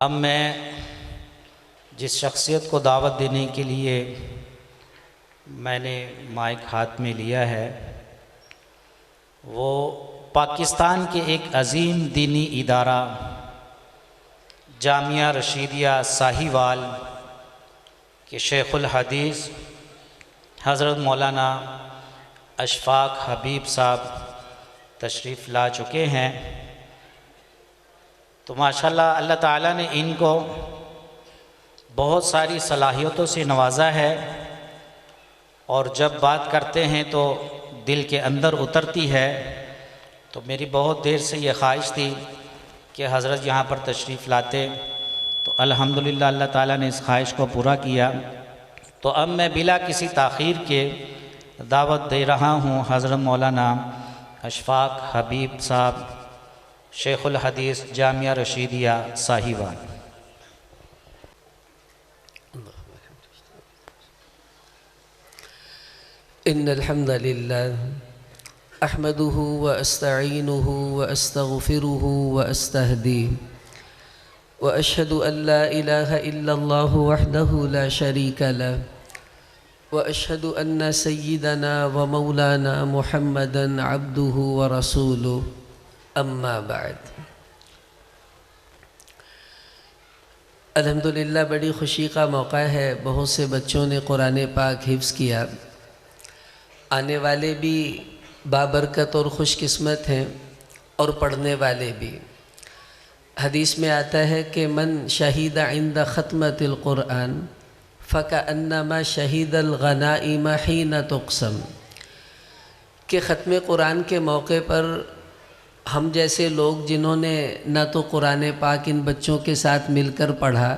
اب میں جس شخصیت کو دعوت دینے کے لیے میں نے مائک ہاتھ میں لیا ہے وہ پاکستان کے ایک عظیم دینی ادارہ جامعہ رشیدیہ ساہیوال کے شیخ الحدیث حضرت مولانا اشفاق حبیب صاحب تشریف لا چکے ہیں۔ تو ماشاءاللہ اللہ تعالیٰ نے ان کو بہت ساری صلاحیتوں سے نوازا ہے، اور جب بات کرتے ہیں تو دل کے اندر اترتی ہے۔ تو میری بہت دیر سے یہ خواہش تھی کہ حضرت یہاں پر تشریف لاتے، تو الحمدللہ اللہ تعالیٰ نے اس خواہش کو پورا کیا۔ تو اب میں بلا کسی تاخیر کے دعوت دے رہا ہوں حضرت مولانا اشفاق حبیب صاحب شیخ الحدیث جامعہ رشیدیہ ساہیوال۔ ان الحمد للہ احمده واستعینه واستغفره واستهدیه واشهد ان لا اله الا الله وحده لا شريك له واشهد ان سيدنا ومولانا محمدا عبده ورسوله اما بعد۔ الحمدللہ بڑی خوشی کا موقع ہے، بہت سے بچوں نے قرآن پاک حفظ کیا، آنے والے بھی بابرکت اور خوش قسمت ہیں اور پڑھنے والے بھی۔ حدیث میں آتا ہے کہ من شہید عند ختمۃ القرآن فکأنما شہید الغنائم حین تقسم، کہ ختم قرآن کے موقع پر ہم جیسے لوگ جنہوں نے نہ تو قرآن پاک ان بچوں کے ساتھ مل کر پڑھا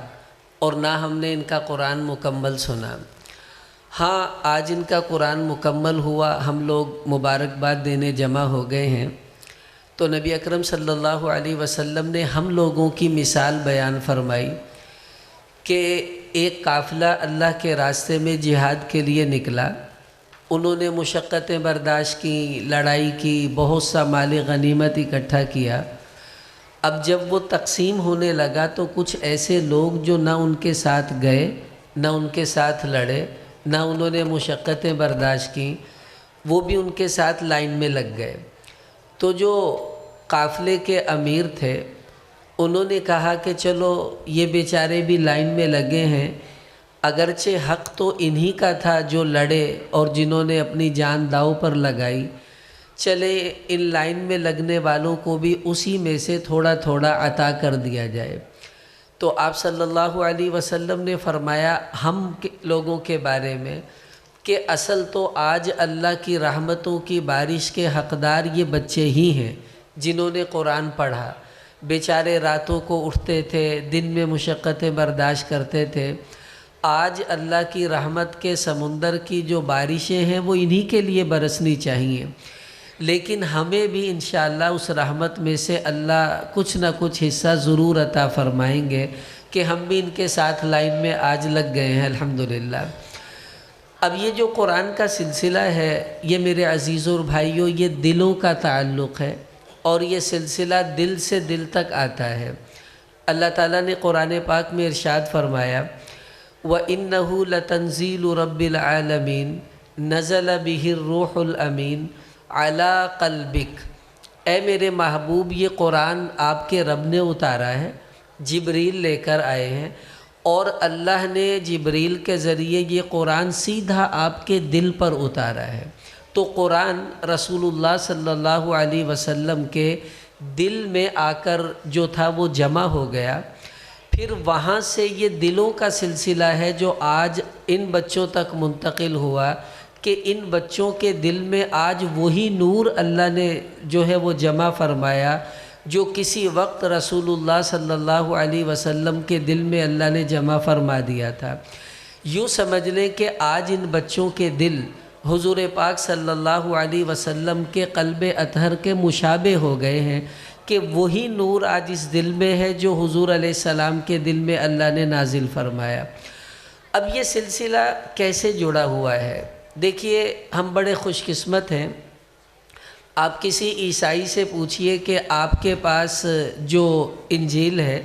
اور نہ ہم نے ان کا قرآن مکمل سنا، ہاں آج ان کا قرآن مکمل ہوا، ہم لوگ مبارکباد دینے جمع ہو گئے ہیں، تو نبی اکرم صلی اللہ علیہ وسلم نے ہم لوگوں کی مثال بیان فرمائی کہ ایک قافلہ اللہ کے راستے میں جہاد کے لیے نکلا، انہوں نے مشقتیں برداشت کی، لڑائی کی، بہت سا مال غنیمت اکٹھا کیا۔ اب جب وہ تقسیم ہونے لگا تو کچھ ایسے لوگ جو نہ ان کے ساتھ گئے، نہ ان کے ساتھ لڑے، نہ انہوں نے مشقتیں برداشت کیں، وہ بھی ان کے ساتھ لائن میں لگ گئے۔ تو جو قافلے کے امیر تھے انہوں نے کہا کہ چلو یہ بیچارے بھی لائن میں لگے ہیں، اگرچہ حق تو انہی کا تھا جو لڑے اور جنہوں نے اپنی جان داؤ پر لگائی، چلے ان لائن میں لگنے والوں کو بھی اسی میں سے تھوڑا تھوڑا عطا کر دیا جائے۔ تو آپ صلی اللہ علیہ وسلم نے فرمایا ہم لوگوں کے بارے میں کہ اصل تو آج اللہ کی رحمتوں کی بارش کے حقدار یہ بچے ہی ہیں جنہوں نے قرآن پڑھا، بیچارے راتوں کو اٹھتے تھے، دن میں مشقتیں برداشت کرتے تھے، آج اللہ کی رحمت کے سمندر کی جو بارشیں ہیں وہ انہی کے لیے برسنی چاہیے، لیکن ہمیں بھی انشاءاللہ اس رحمت میں سے اللہ کچھ نہ کچھ حصہ ضرور عطا فرمائیں گے کہ ہم بھی ان کے ساتھ لائن میں آج لگ گئے ہیں الحمدللہ۔ اب یہ جو قرآن کا سلسلہ ہے یہ میرے عزیزوں اور بھائیوں یہ دلوں کا تعلق ہے، اور یہ سلسلہ دل سے دل تک آتا ہے۔ اللہ تعالیٰ نے قرآن پاک میں ارشاد فرمایا وَإِنَّهُ لَتَنزِيلُ رَبِّ الْعَالَمِينَ نَزَلَ بِهِ الرُّوحُ الْأَمِينُ عَلَىٰ قَلْبِكَ، اے میرے محبوب یہ قرآن آپ کے رب نے اتارا ہے، جبریل لے کر آئے ہیں، اور اللہ نے جبریل کے ذریعے یہ قرآن سیدھا آپ کے دل پر اتارا ہے۔ تو قرآن رسول اللہ صلی اللہ علیہ وسلم کے دل میں آ کر جو تھا وہ جمع ہو گیا، پھر وہاں سے یہ دلوں کا سلسلہ ہے جو آج ان بچوں تک منتقل ہوا کہ ان بچوں کے دل میں آج وہی نور اللہ نے جو ہے وہ جمع فرمایا جو کسی وقت رسول اللہ صلی اللہ علیہ وسلم کے دل میں اللہ نے جمع فرما دیا تھا۔ یوں سمجھ لیں کہ آج ان بچوں کے دل حضور پاک صلی اللہ علیہ وسلم کے قلب اطہر کے مشابہ ہو گئے ہیں کہ وہی نور آج اس دل میں ہے جو حضور علیہ السلام کے دل میں اللہ نے نازل فرمایا۔ اب یہ سلسلہ کیسے جڑا ہوا ہے؟ دیکھیے ہم بڑے خوش قسمت ہیں، آپ کسی عیسائی سے پوچھئے کہ آپ کے پاس جو انجیل ہے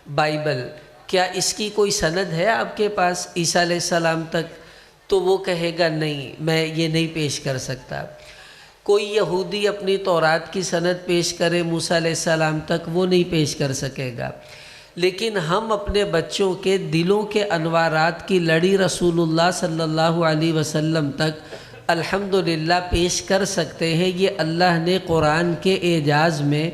بائبل، کیا اس کی کوئی سند ہے آپ کے پاس عیسیٰ علیہ السلام تک؟ تو وہ کہے گا نہیں، میں یہ نہیں پیش کر سکتا۔ کوئی یہودی اپنی تورات کی سند پیش کرے موسیٰ علیہ السلام تک، وہ نہیں پیش کر سکے گا۔ لیکن ہم اپنے بچوں کے دلوں کے انوارات کی لڑی رسول اللہ صلی اللہ علیہ وسلم تک الحمدللہ پیش کر سکتے ہیں۔ یہ اللہ نے قرآن کے اعجاز میں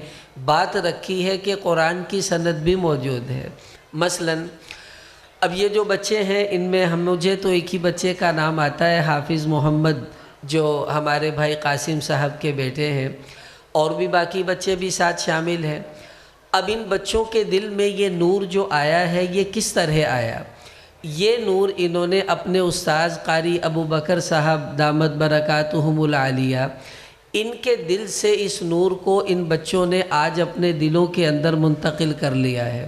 بات رکھی ہے کہ قرآن کی سند بھی موجود ہے۔ مثلاً اب یہ جو بچے ہیں ان میں مجھے تو ایک ہی بچے کا نام آتا ہے، حافظ محمد، جو ہمارے بھائی قاسم صاحب کے بیٹے ہیں، اور بھی باقی بچے بھی ساتھ شامل ہیں۔ اب ان بچوں کے دل میں یہ نور جو آیا ہے یہ کس طرح آیا؟ یہ نور انہوں نے اپنے استاذ قاری ابو بکر صاحب دامت برکاتہم العالیہ، ان کے دل سے اس نور کو ان بچوں نے آج اپنے دلوں کے اندر منتقل کر لیا ہے۔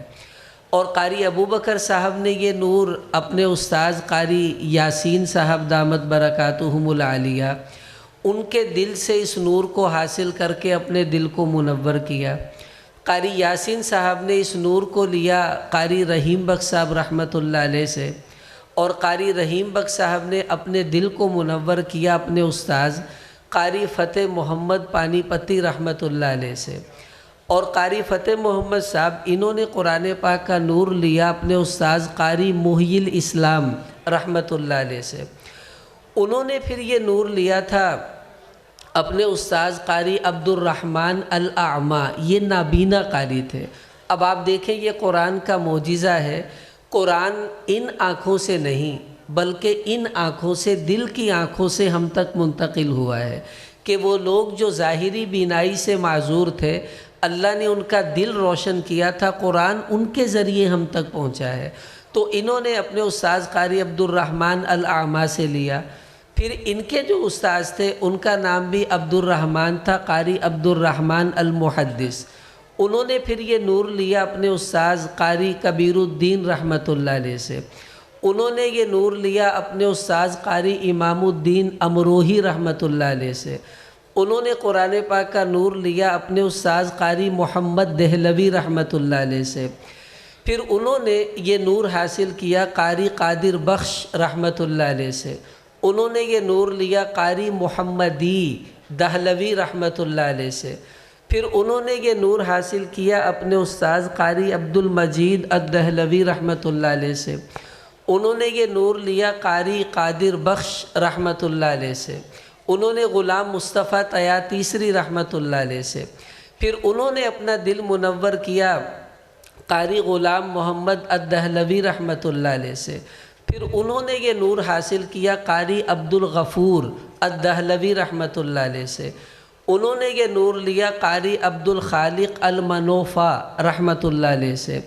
اور قاری ابو بکر صاحب نے یہ نور اپنے استاذ قاری یاسین صاحب دامت برکاتہم العالیہ، ان کے دل سے اس نور کو حاصل کر کے اپنے دل کو منور کیا۔ قاری یاسین صاحب نے اس نور کو لیا قاری رحیم بخش صاحب رحمۃ اللہ علیہ سے، اور قاری رحیم بخش صاحب نے اپنے دل کو منور کیا اپنے استاذ قاری فتح محمد پانی پتی رحمۃ اللہ علیہ سے۔ اور قاری فتح محمد صاحب انہوں نے قرآن پاک کا نور لیا اپنے استاذ قاری محی الاسلام رحمۃ اللہ علیہ سے۔ انہوں نے پھر یہ نور لیا تھا اپنے استاذ قاری عبد الرحمن الاعمیٰ، یہ نابینا قاری تھے۔ اب آپ دیکھیں یہ قرآن کا معجزہ ہے، قرآن ان آنکھوں سے نہیں بلکہ ان آنکھوں سے، دل کی آنکھوں سے ہم تک منتقل ہوا ہے، کہ وہ لوگ جو ظاہری بینائی سے معذور تھے اللہ نے ان کا دل روشن کیا تھا، قرآن ان کے ذریعے ہم تک پہنچا ہے۔ تو انہوں نے اپنے استاذ قاری عبد الرحمن الاعمیٰ سے لیا، پھر ان کے جو استاذ تھے ان کا نام بھی عبد الرحمن تھا، قاری عبد الرحمن المحدث، انہوں نے پھر یہ نور لیا اپنے استاذ قاری کبیر الدین رحمۃ اللہ علیہ سے، انہوں نے یہ نور لیا اپنے استاذ قاری امام الدین امروہی رحمۃ اللہ علیہ سے، انہوں نے قرآن پاک کا نور لیا اپنے استاذ قاری محمد دہلوی رحمۃ اللہ علیہ سے، پھر انہوں نے یہ نور حاصل کیا قاری قادر بخش رحمۃ اللہ علیہ سے، انہوں نے یہ نور لیا قاری محمدی دہلوی رحمۃ اللہ علیہ سے، پھر انہوں نے یہ نور حاصل کیا اپنے استاذ قاری عبد المجید الدہلوی رحمۃ اللہ علیہ سے، انہوں نے یہ نور لیا قاری قادر بخش رحمۃ اللہ علیہ سے، انہوں نے غلام مصطفیٰ طیٰ تیسری رحمۃ اللہ علیہ سے، پھر انہوں نے اپنا دل منور کیا قاری غلام محمد الدہلوی رحمۃ اللہ علیہ سے، پھر انہوں نے یہ نور حاصل کیا قاری عبد الغفور الدہلوی رحمۃ اللہ علیہ سے، انہوں نے یہ نور لیا قاری عبد الخالق المنوفا رحمۃ اللہ علیہ سے،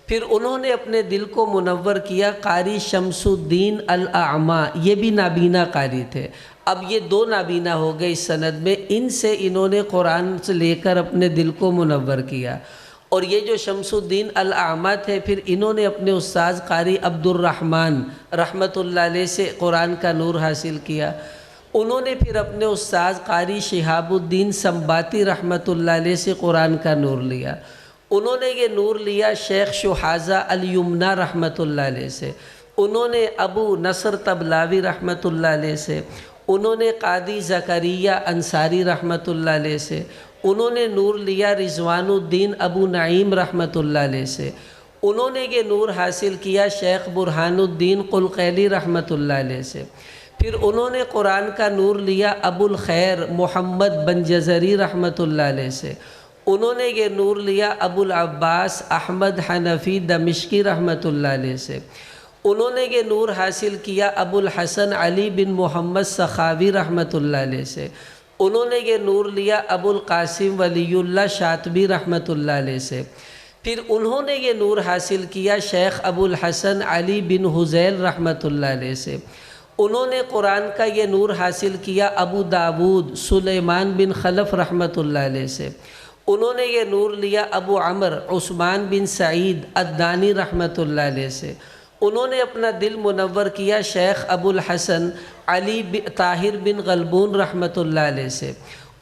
پھر انہوں نے اپنے دل کو منور کیا قاری شمس الدین الاعمیٰ، یہ بھی نابینا قاری تھے۔ اب یہ دو نابینا ہو گئے اس سند میں، ان سے انہوں نے قرآن سے لے کر اپنے دل کو منور کیا، اور یہ جو شمس الدین الاعمیٰ تھے پھر انہوں نے اپنے استاذ قاری عبد الرحمن رحمۃ اللہ علیہ سے قرآن کا نور حاصل کیا، انہوں نے پھر اپنے استاذ قاری شہاب الدین سنباتی رحمۃ اللہ علیہ سے قرآن کا نور لیا، انہوں نے یہ نور لیا شیخ شہازہ الیمنیٰ رحمۃ اللہ علیہ سے، انہوں نے ابو نصر طبلاوی رحمۃ اللہ علیہ سے، انہوں نے قاضی زکریہ انصاری رحمۃ اللہ علیہ سے، انہوں نے نور لیا رضوان الدین ابو نعیم رحمۃ اللہ علیہ سے، انہوں نے یہ نور حاصل کیا شیخ برہان الدین قلقیلی رحمۃ اللہ علیہ سے، پھر انہوں نے قرآن کا نور لیا ابو الخیر محمد بن جزری رحمۃ اللہ علیہ سے، انہوں نے یہ نور لیا ابو العباس احمد حنفی دمشقی رحمۃ اللہ علیہ سے، انہوں نے یہ نور حاصل کیا ابو الحسن علی بن محمد سخاوی رحمۃ اللہ علیہ سے، انہوں نے یہ نور لیا ابو القاسم ولی اللہ شاطبی رحمۃ اللہ علیہ سے، پھر انہوں نے یہ نور حاصل کیا شیخ ابو الحسن علی بن حزیل رحمۃ اللہ علیہ سے، انہوں نے قرآن کا یہ نور حاصل کیا ابو داود سلیمان بن خلف رحمۃ اللہ علیہ سے، انہوں نے یہ نور لیا ابو عمر عثمان بن سعید الدانی رحمۃ اللہ علیہ سے، انہوں نے اپنا دل منور کیا شیخ ابو الحسن علی طاہر بن غلبون رحمۃ اللہ علیہ سے،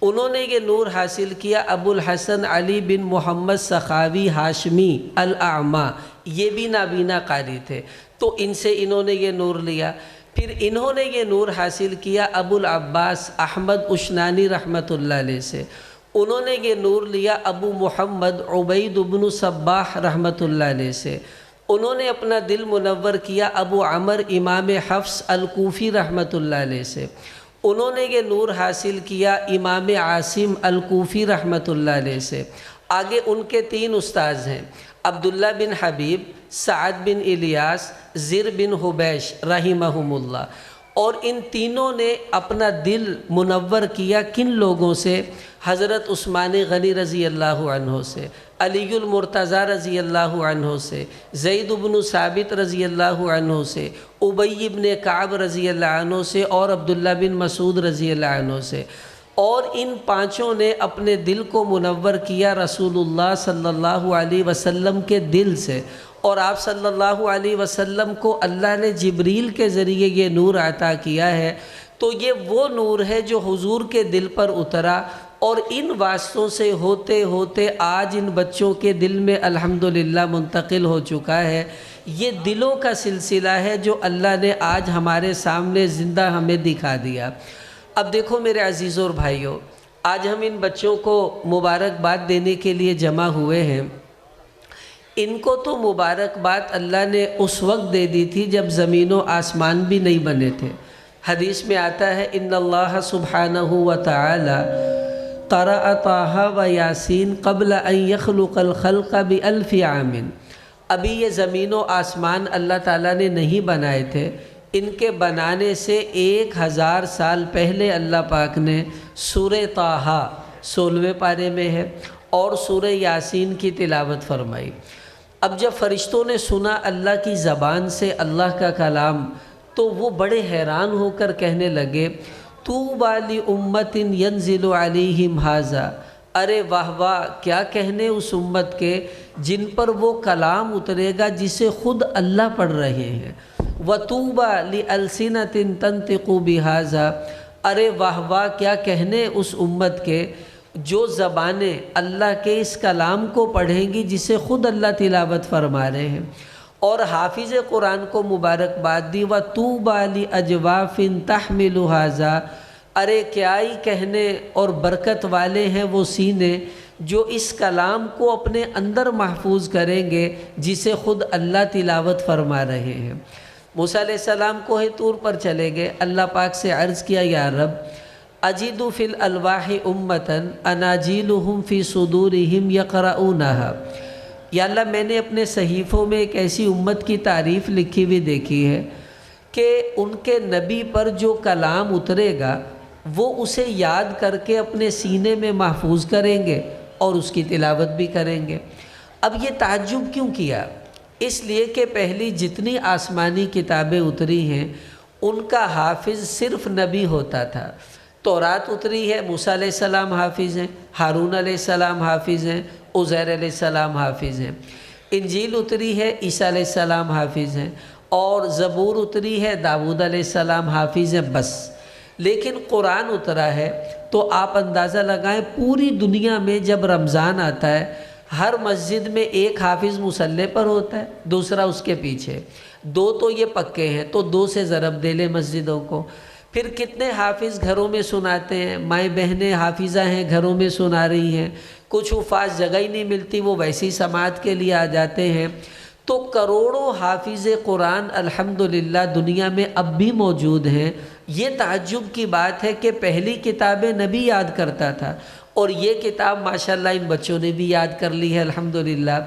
انہوں نے یہ نور حاصل کیا ابو الحسن علی بن محمد سخاوی ہاشمی الاعمی، یہ بھی نابینا قاری تھے، تو ان سے انہوں نے یہ نور لیا۔ پھر انہوں نے یہ نور حاصل کیا ابو العباس احمد اشنانی رحمۃ اللہ علیہ سے، انہوں نے یہ نور لیا ابو محمد عبید بن صباح رحمۃ اللہ علیہ سے، انہوں نے اپنا دل منور کیا ابو عمر امام حفص الکوفی رحمۃ اللہ علیہ سے، انہوں نے یہ نور حاصل کیا امام عاصم الکوفی رحمۃ اللہ علیہ سے۔ آگے ان کے 3 استاذ ہیں، عبداللہ بن حبیب، سعد بن الیاس، زر بن حبیش رحمہم اللہ، اور ان تینوں نے اپنا دل منور کیا کن لوگوں سے؟ حضرت عثمان غنی رضی اللہ عنہ سے، علی المرتضیٰ رضی اللہ عنہ سے، زید بن ثابت رضی اللہ عنہ سے، ابی بن کعب رضی اللہ عنہ سے، اور عبداللہ بن مسعود رضی اللہ عنہ سے۔ اور ان 5 نے اپنے دل کو منور کیا رسول اللہ صلی اللہ علیہ وسلم کے دل سے، اور آپ صلی اللہ علیہ وسلم کو اللہ نے جبریل کے ذریعے یہ نور عطا کیا ہے۔ تو یہ وہ نور ہے جو حضور کے دل پر اترا، اور ان واسطوں سے ہوتے ہوتے آج ان بچوں کے دل میں الحمدللہ منتقل ہو چکا ہے۔ یہ دلوں کا سلسلہ ہے جو اللہ نے آج ہمارے سامنے زندہ ہمیں دکھا دیا۔ اب دیکھو میرے عزیزوں اور بھائیوں، آج ہم ان بچوں کو مبارکباد دینے کے لیے جمع ہوئے ہیں۔ ان کو تو مبارکباد اللہ نے اس وقت دے دی تھی جب زمین و آسمان بھی نہیں بنے تھے۔ حدیث میں آتا ہے ان اللہ سبحانہ و تعالی قرأ طٰہٰ و یاسین قبل ان یخلق الخلق بألف عام۔ ابھی یہ زمین و آسمان اللہ تعالیٰ نے نہیں بنائے تھے، ان کے بنانے سے 1000 سال پہلے اللہ پاک نے سورہ طٰہٰ 16ویں پارے میں ہے اور سورہ یاسین کی تلاوت فرمائی۔ اب جب فرشتوں نے سنا اللہ کی زبان سے اللہ کا کلام، تو وہ بڑے حیران ہو کر کہنے لگے طوبیٰ لأمۃ ینزل علیہم ھذا، ارے واہ واہ، کیا کہنے اس امت کے جن پر وہ کلام اترے گا جسے خود اللہ پڑھ رہے ہیں۔ وطوبیٰ لألسنۃ تنطق بھذا، ارے واہ واہ، کیا کہنے اس امت کے جو زبانیں اللہ کے اس کلام کو پڑھیں گی جسے خود اللہ تلاوت فرما رہے ہیں۔ اور حافظ قرآن کو مبارکباد دی وطوبیٰ لأجواف تحمل ھذا، ارے کیا ہی کہنے اور برکت والے ہیں وہ سینے جو اس کلام کو اپنے اندر محفوظ کریں گے جسے خود اللہ تلاوت فرما رہے ہیں۔ موسیٰ علیہ السلام کوہ طور پر چلے گئے، اللہ پاک سے عرض کیا یا رب اجد فی الالواح امتاً اناجیلہم فی صدورہم یقرؤونہا، یا اللہ میں نے اپنے صحیفوں میں ایک ایسی امت کی تعریف لکھی ہوئی دیکھی ہے کہ ان کے نبی پر جو کلام اترے گا وہ اسے یاد کر کے اپنے سینے میں محفوظ کریں گے اور اس کی تلاوت بھی کریں گے۔ اب یہ تعجب کیوں کیا؟ اس لیے کہ پہلی جتنی آسمانی کتابیں اتری ہیں ان کا حافظ صرف نبی ہوتا تھا۔ تورات اتری ہے، موسیٰ علیہ السلام حافظ ہیں، ہارون علیہ السلام حافظ ہیں، عزیر علیہ السلام حافظ ہیں۔ انجیل اتری ہے، عیسیٰ علیہ السلام حافظ ہیں، اور زبور اتری ہے، داؤد علیہ السلام حافظ ہیں، بس۔ لیکن قرآن اترا ہے تو آپ اندازہ لگائیں پوری دنیا میں جب رمضان آتا ہے ہر مسجد میں ایک حافظ مصلی پر ہوتا ہے، دوسرا اس کے پیچھے، 2 تو یہ پکے ہیں، تو 2 سے ضرب دے لیں مسجدوں کو۔ پھر کتنے حافظ گھروں میں سناتے ہیں، مائیں بہنیں حافظہ ہیں گھروں میں سنا رہی ہیں، کچھ حفاظ جگہ ہی نہیں ملتی وہ ویسی سماعت کے لیے آ جاتے ہیں۔ تو کروڑوں حافظ قرآن الحمدللہ دنیا میں اب بھی موجود ہیں۔ یہ تعجب کی بات ہے کہ پہلی کتابیں نبی یاد کرتا تھا اور یہ کتاب ماشاءاللہ ان بچوں نے بھی یاد کر لی ہے الحمدللہ۔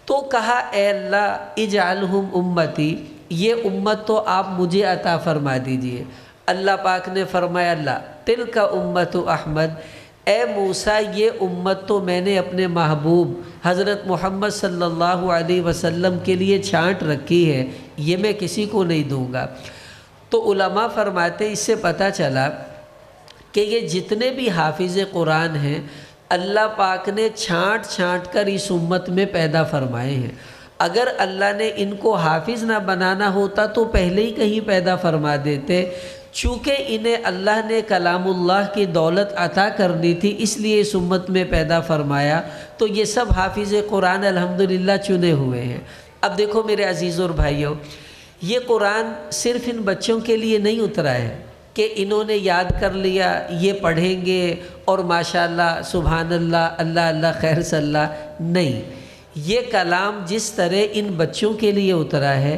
تو کہا اے اللہ اجعلہم امتی، یہ امت تو آپ مجھے عطا فرما دیجئے۔ اللہ پاک نے فرمایا اللہ تلک امت احمد، اے موسیٰ یہ امت تو میں نے اپنے محبوب حضرت محمد صلی اللہ علیہ وسلم کے لیے چھانٹ رکھی ہے، یہ میں کسی کو نہیں دوں گا۔ تو علماء فرماتے اس سے پتہ چلا کہ یہ جتنے بھی حافظ قرآن ہیں اللہ پاک نے چھانٹ چھانٹ کر اس امت میں پیدا فرمائے ہیں۔ اگر اللہ نے ان کو حافظ نہ بنانا ہوتا تو پہلے ہی کہیں پیدا فرما دیتے، چونکہ انہیں اللہ نے کلام اللہ کی دولت عطا کرنی تھی اس لیے اس امت میں پیدا فرمایا، تو یہ سب حافظ قرآن الحمدللہ چنے ہوئے ہیں۔ اب دیکھو میرے عزیزوں اور بھائیوں، یہ قرآن صرف ان بچوں کے لیے نہیں اترا ہے کہ انہوں نے یاد کر لیا یہ پڑھیں گے اور ماشاءاللہ سبحان اللہ اللہ اللہ خیر صلی اللہ، نہیں، یہ کلام جس طرح ان بچوں کے لیے اترا ہے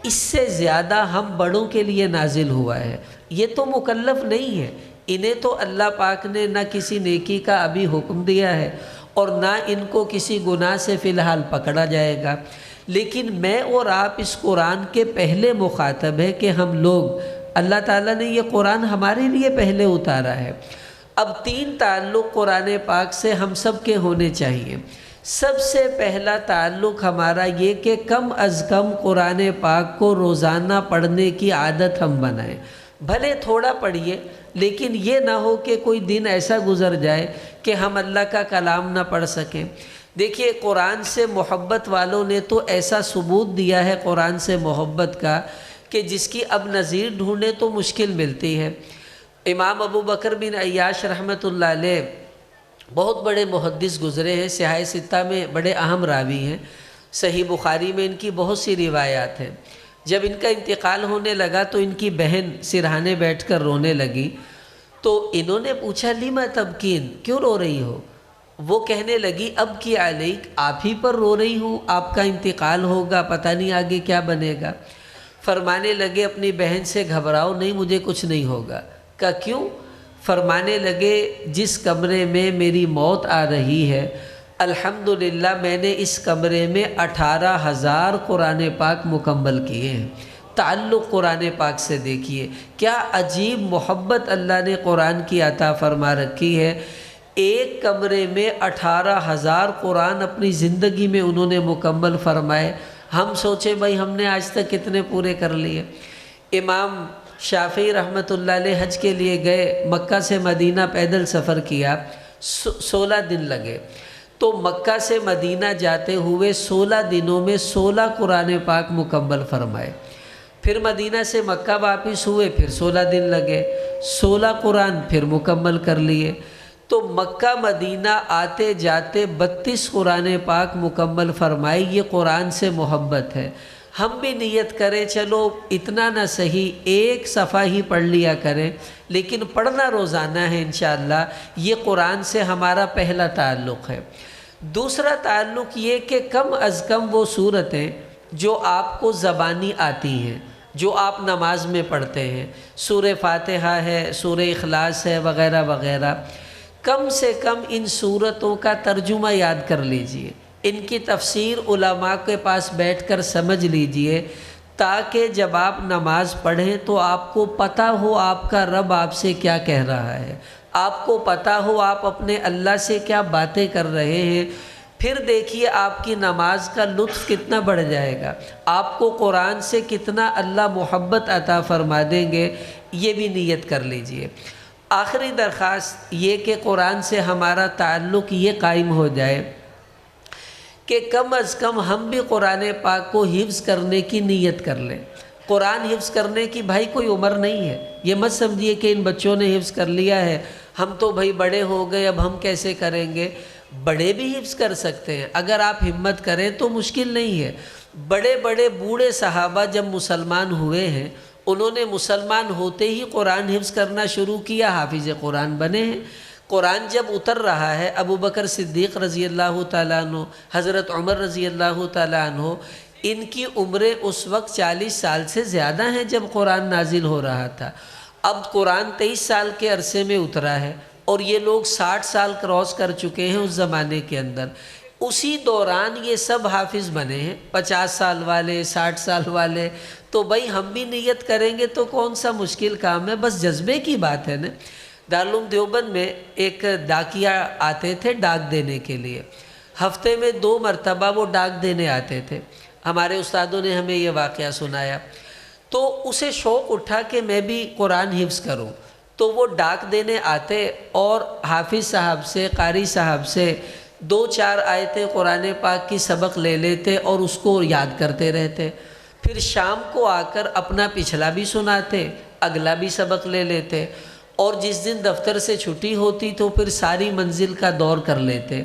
اس سے زیادہ ہم بڑوں کے لیے نازل ہوا ہے۔ یہ تو مکلف نہیں ہے، انہیں تو اللہ پاک نے نہ کسی نیکی کا ابھی حکم دیا ہے اور نہ ان کو کسی گناہ سے فی الحال پکڑا جائے گا، لیکن میں اور آپ اس قرآن کے پہلے مخاطب ہے کہ ہم لوگ، اللہ تعالیٰ نے یہ قرآن ہمارے لیے پہلے اتارا ہے۔ اب 3 تعلق قرآن پاک سے ہم سب کے ہونے چاہیے۔ سب سے پہلا تعلق ہمارا یہ کہ کم از کم قرآن پاک کو روزانہ پڑھنے کی عادت ہم بنائیں، بھلے تھوڑا پڑھیے لیکن یہ نہ ہو کہ کوئی دن ایسا گزر جائے کہ ہم اللہ کا کلام نہ پڑھ سکیں۔ دیکھیے قرآن سے محبت والوں نے تو ایسا ثبوت دیا ہے قرآن سے محبت کا کہ جس کی اب نظیر ڈھونڈے تو مشکل ملتی ہے۔ امام ابو بکر بن عیاش رحمۃ اللہ علیہ بہت بڑے محدث گزرے ہیں، صحاح ستہ میں بڑے اہم راوی ہیں، صحیح بخاری میں ان کی بہت سی روایات ہیں۔ جب ان کا انتقال ہونے لگا تو ان کی بہن سرہانے بیٹھ کر رونے لگی، تو انہوں نے پوچھا لیما تبکین، کیوں رو رہی ہو؟ وہ کہنے لگی اب کی علیک، آپ ہی پر رو رہی ہوں، آپ کا انتقال ہوگا، پتہ نہیں آگے کیا بنے گا۔ فرمانے لگے اپنی بہن سے گھبراؤ نہیں، مجھے کچھ نہیں ہوگا۔ کہا کیوں؟ فرمانے لگے جس کمرے میں میری موت آ رہی ہے الحمدللہ میں نے اس کمرے میں 18,000 قرآن پاک مکمل کیے ہیں۔ تعلق قرآن پاک سے دیکھیے کیا عجیب محبت اللہ نے قرآن کی عطا فرما رکھی ہے۔ ایک کمرے میں 18,000 قرآن اپنی زندگی میں انہوں نے مکمل فرمائے۔ ہم سوچے بھائی ہم نے آج تک کتنے پورے کر لیے۔ امام شافعی رحمۃ اللہ علیہ حج کے لیے گئے، مکہ سے مدینہ پیدل سفر کیا، 16 دن لگے، تو مکہ سے مدینہ جاتے ہوئے 16 دنوں میں 16 قرآن پاک مکمل فرمائے۔ پھر مدینہ سے مکہ واپس ہوئے، پھر 16 دن لگے، 16 قرآن پھر مکمل کر لیے۔ تو مکہ مدینہ آتے جاتے 32 قرآن پاک مکمل فرمائے۔ یہ قرآن سے محبت ہے۔ ہم بھی نیت کریں چلو اتنا نہ صحیح 1 صفحہ ہی پڑھ لیا کریں، لیکن پڑھنا روزانہ ہے انشاءاللہ۔ یہ قرآن سے ہمارا پہلا تعلق ہے۔ دوسرا تعلق یہ کہ کم از کم وہ صورتیں جو آپ کو زبانی آتی ہیں، جو آپ نماز میں پڑھتے ہیں، سورہ فاتحہ ہے، سورہ اخلاص ہے، وغیرہ وغیرہ، کم سے کم ان صورتوں کا ترجمہ یاد کر لیجئے، ان کی تفسیر علماء کے پاس بیٹھ کر سمجھ لیجئے، تاکہ جب آپ نماز پڑھیں تو آپ کو پتہ ہو آپ کا رب آپ سے کیا کہہ رہا ہے، آپ کو پتہ ہو آپ اپنے اللہ سے کیا باتیں کر رہے ہیں۔ پھر دیکھیے آپ کی نماز کا لطف کتنا بڑھ جائے گا، آپ کو قرآن سے کتنا اللہ محبت عطا فرما دیں گے، یہ بھی نیت کر لیجئے۔ آخری درخواست یہ کہ قرآن سے ہمارا تعلق یہ قائم ہو جائے کہ کم از کم ہم بھی قرآن پاک کو حفظ کرنے کی نیت کر لیں۔ قرآن حفظ کرنے کی بھائی کوئی عمر نہیں ہے، یہ مت سمجھیے کہ ان بچوں نے حفظ کر لیا ہے، ہم تو بھائی بڑے ہو گئے اب ہم کیسے کریں گے۔ بڑے بھی حفظ کر سکتے ہیں اگر آپ ہمت کریں تو مشکل نہیں ہے۔ بڑے بڑے بوڑھے صحابہ جب مسلمان ہوئے ہیں، انہوں نے مسلمان ہوتے ہی قرآن حفظ کرنا شروع کیا، حافظ قرآن بنے ہیں۔ قرآن جب اتر رہا ہے، ابو بکر صدیق رضی اللہ تعالیٰ عنہ، حضرت عمر رضی اللہ تعالیٰ عنہ، ان کی عمریں اس وقت 40 سال سے زیادہ ہیں جب قرآن نازل ہو رہا تھا۔ اب قرآن 23 سال کے عرصے میں اترا ہے اور یہ لوگ 60 سال کراس کر چکے ہیں اس زمانے کے اندر۔ اسی دوران یہ سب حافظ بنے ہیں، 50 سال والے، 60 سال والے۔ تو بھائی ہم بھی نیت کریں گے تو کون سا مشکل کام ہے، بس جذبے کی بات ہے نا۔ دارالعلوم دیوبند میں ایک ڈاکیا آتے تھے ڈاک دینے کے لیے، ہفتے میں 2 مرتبہ وہ ڈاک دینے آتے تھے۔ ہمارے استادوں نے ہمیں یہ واقعہ سنایا، تو اسے شوق اٹھا کہ میں بھی قرآن حفظ کروں، تو وہ ڈاک دینے آتے اور حافظ صاحب سے، قاری صاحب سے 2-4 آیتیں قرآن پاک کی سبق لے لیتے اور اس کو یاد کرتے رہتے، پھر شام کو آ کر اپنا پچھلا بھی سناتے، اگلا بھی سبق لے لیتے، اور جس دن دفتر سے چھٹی ہوتی تو پھر ساری منزل کا دور کر لیتے۔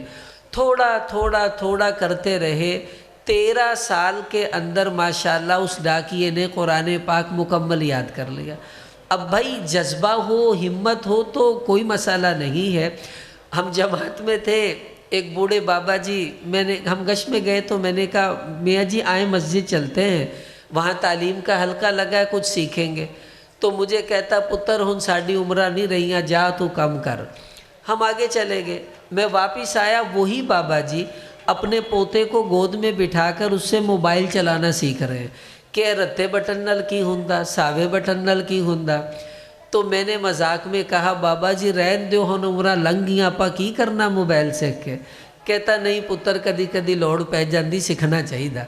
تھوڑا تھوڑا تھوڑا کرتے رہے، 13 سال کے اندر ماشاءاللہ اس ڈاکیے نے قرآن پاک مکمل یاد کر لیا۔ اب بھائی جذبہ ہو، ہمت ہو تو کوئی مسئلہ نہیں ہے۔ ہم جماعت میں تھے، ایک بوڑھے بابا جی، ہم گشت میں گئے تو میں نے کہا میاں جی آئیں مسجد چلتے ہیں، وہاں تعلیم کا حلقہ لگا ہے، کچھ سیکھیں گے۔ تو مجھے کہتا پتر ہن ساڈی عمرہ نہیں رہیاں، جا تو کم کر۔ ہم آگے چلے گئے، میں واپس آیا، وہی بابا جی اپنے پوتے کو گود میں بٹھا کر اس سے موبائل چلانا سیکھ رہے ہیں کہ رتے بٹن نل کی ہوندا، ساوے بٹن نل کی ہوندا۔ تو میں نے مذاق میں کہا بابا جی رہن دیو ہن عمرہ لنگ گیا، آپا کی کرنا موبائل سیکھ کے؟ کہتا نہیں پتر کدی کدی لوڑ پہ جاندی، سیکھنا چاہیے۔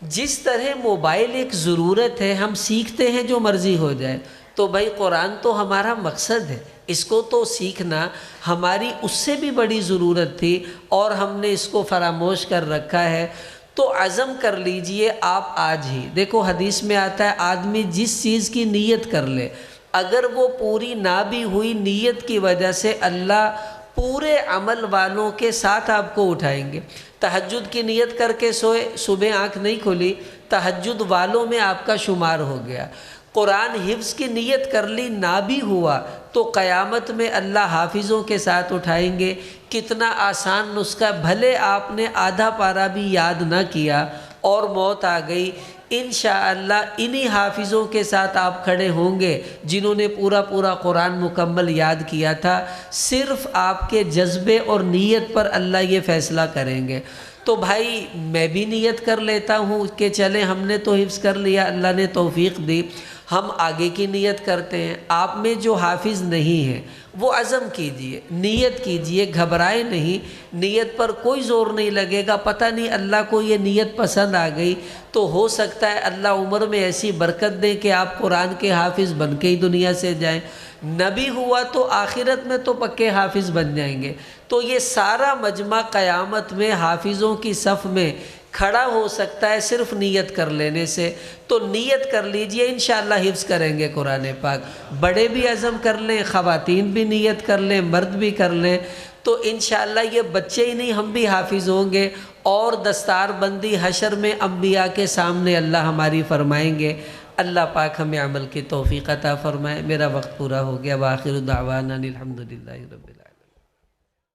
جس طرح موبائل ایک ضرورت ہے، ہم سیکھتے ہیں جو مرضی ہو جائے، تو بھائی قرآن تو ہمارا مقصد ہے، اس کو تو سیکھنا ہماری اس سے بھی بڑی ضرورت تھی اور ہم نے اس کو فراموش کر رکھا ہے۔ تو عزم کر لیجئے آپ آج ہی۔ دیکھو حدیث میں آتا ہے آدمی جس چیز کی نیت کر لے، اگر وہ پوری نہ بھی ہوئی، نیت کی وجہ سے اللہ پورے عمل والوں کے ساتھ آپ کو اٹھائیں گے۔ تہجد کی نیت کر کے سوئے، صبح آنکھ نہیں کھلی، تہجد والوں میں آپ کا شمار ہو گیا۔ قرآن حفظ کی نیت کر لی، نہ بھی ہوا تو قیامت میں اللہ حافظوں کے ساتھ اٹھائیں گے۔ کتنا آسان نسخہ، بھلے آپ نے آدھا پارہ بھی یاد نہ کیا اور موت آ گئی، انشاءاللہ انہی حافظوں کے ساتھ آپ کھڑے ہوں گے جنہوں نے پورا قرآن مکمل یاد کیا تھا۔ صرف آپ کے جذبے اور نیت پر اللہ یہ فیصلہ کریں گے۔ تو بھائی میں بھی نیت کر لیتا ہوں کہ چلیں ہم نے تو حفظ کر لیا، اللہ نے توفیق دی، ہم آگے کی نیت کرتے ہیں۔ آپ میں جو حافظ نہیں ہے وہ عزم کیجئے، نیت کیجئے، گھبرائے نہیں، نیت پر کوئی زور نہیں لگے گا۔ پتہ نہیں اللہ کو یہ نیت پسند آ گئی تو ہو سکتا ہے اللہ عمر میں ایسی برکت دے کہ آپ قرآن کے حافظ بن کے ہی دنیا سے جائیں۔ نبی ہوا تو آخرت میں تو پکے حافظ بن جائیں گے۔ تو یہ سارا مجمع قیامت میں حافظوں کی صف میں کھڑا ہو سکتا ہے صرف نیت کر لینے سے۔ تو نیت کر لیجئے، انشاءاللہ حفظ کریں گے قرآن پاک۔ بڑے بھی عزم کر لیں، خواتین بھی نیت کر لیں، مرد بھی کر لیں، تو انشاءاللہ یہ بچے ہی نہیں ہم بھی حافظ ہوں گے، اور دستار بندی حشر میں انبیاء کے سامنے اللہ ہماری فرمائیں گے۔ اللہ پاک ہمیں عمل کی توفیق عطا فرمائے۔ میرا وقت پورا ہو گیا۔ وآخر دعوانا الحمدللہ رب العالمین۔